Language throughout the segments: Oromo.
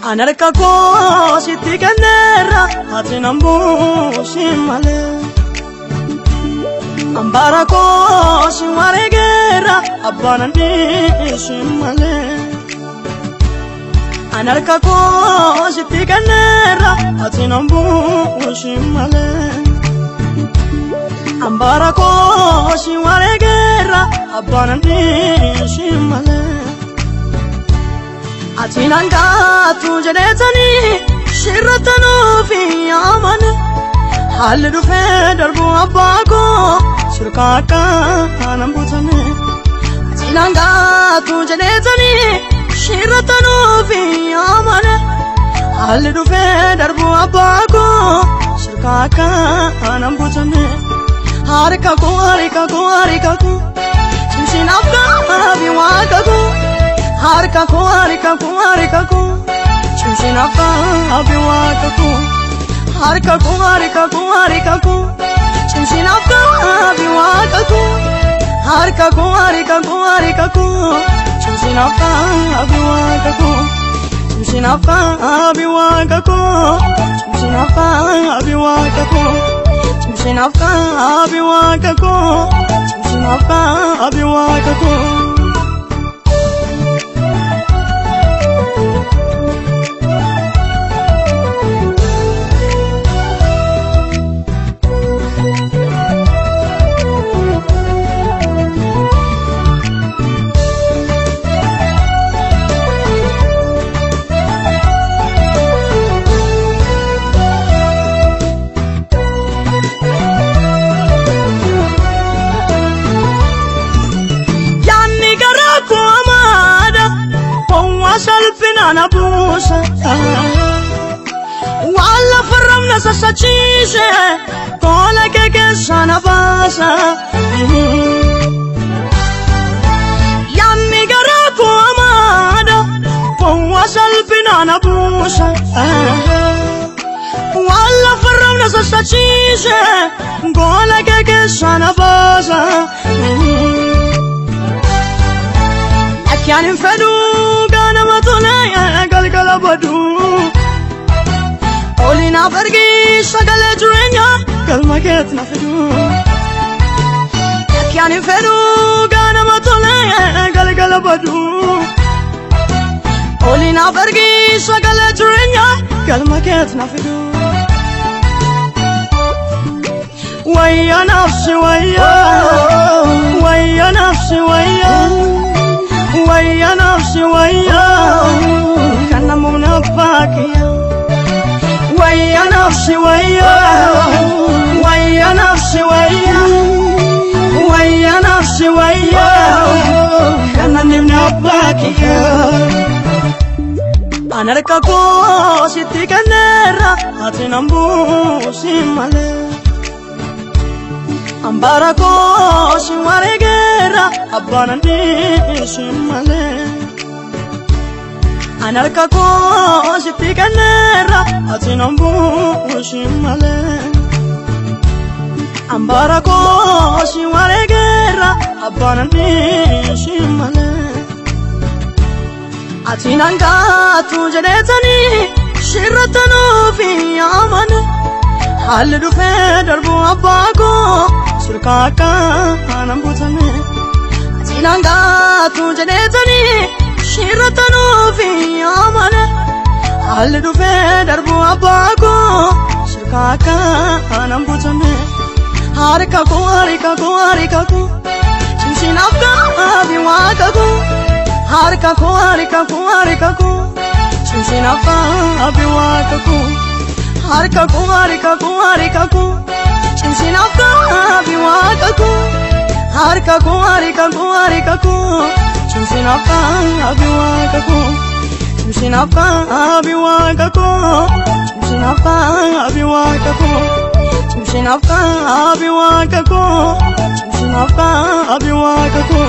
anarkako sitikanera atinambu shimale ambarako shiwaregera abanandi shimale anarkako sitikanera atinambu shimale ambarako shiwaregera abanandi shimale atinanga tujedetani shiratanu fi aman haldu federbu abako surkaka anambutane atinanga tujedetani shiratanu fi aman haldu federbu abako surkaka anambutane harika ko chinsinafka biwakaku harika ko chinsinafka biwakaku harika ko chinsinafka biwakaku harika ko chinsinafka biwakaku chinsinafka biwakaku chinsinafka biwakaku chinsinafka biwakaku chinsinafka biwakaku salpina busa walla farramna sassacise cola che sana basa yanni garapo amada wa salpina busa walla farramna sassacise cola che sana basa akyan fadu galgalabadu olina vergi sagale jurenya galmaket nafdu yakyan feru gana matole galgalabadu olina vergi sagale jurenya galmaket nafdu waya nafsi waya nafsi waya nafsi waya kana munafakia waya nafsi waya nafsi waya nafsi waya kana munafakia anarkako sitikanera atinambu shimale ambarako shiwaregera abanandi shimale anarkako sitikanera atinambu shimale ambarako shiwaregera abanandi shimale atinanga tujedetani shiratanu fi aman haldu federbu abako surkaka anambutane atinanga tujedetani shiratanu fi aman haldu federbu abako surkaka anambutane harika ko chinsinafka biwakaku harika ko chinsinafka biwakaku harika ko chinsinafka biwakaku harika ko chinsinafka biwakaku chinsinafka biwakaku chinsinafka biwakaku chinsinafka biwakaku chinsinafka biwakaku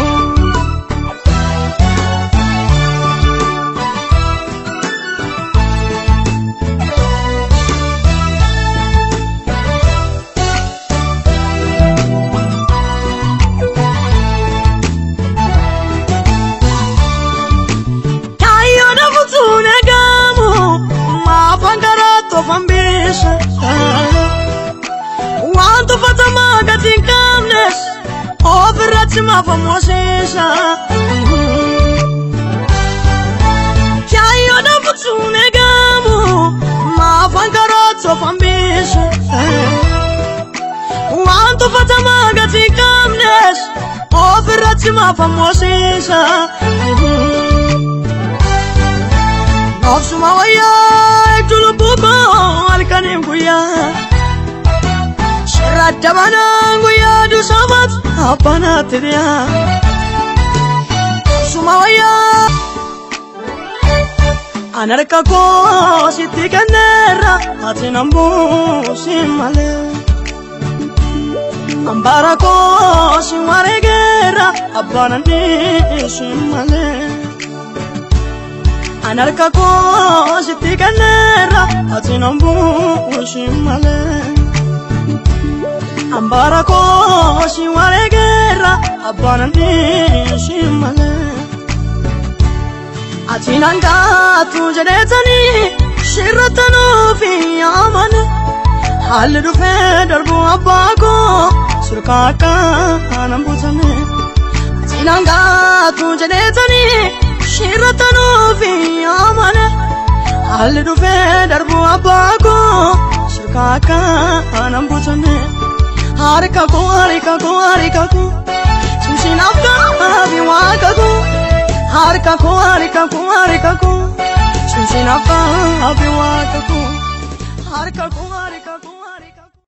ofirratti maafamoosisa Kyaayoo dhabutuun eegamu maafaan karooti ofan bisu Waan tuffatamaa gati qabnes ofirratti maafamoosisa Nofsuma wayyaa eegdu lubbuu koo halkaniin guyyaa Shirradda manaan guyyaa duusamat abbanaatti dhiyaa Nofsuma wayyaa An harka koo sitti kenneerra ati nan buusin malee An bara koo si wareegeerra abbaanan dhiisin malee An harka koo sitti kenneerra ati nan buusin malee An bara koo si wareegeerra abbaanan dhiisin malee Ati nan gaatu jedheetanii shirrattanuufi yaamane Haalli dhufee darbu abbaa koo surkaa akkanaan butame Ati nan gaatu jedheetanii shirrattanuufi yaamane Haalli dhufee darbu abbaa koo surkaa akkanaan butame Harka koo Cimsinaaf gaabii waaqa koo Harka koo Cimsinaaf gaabii waaqa koo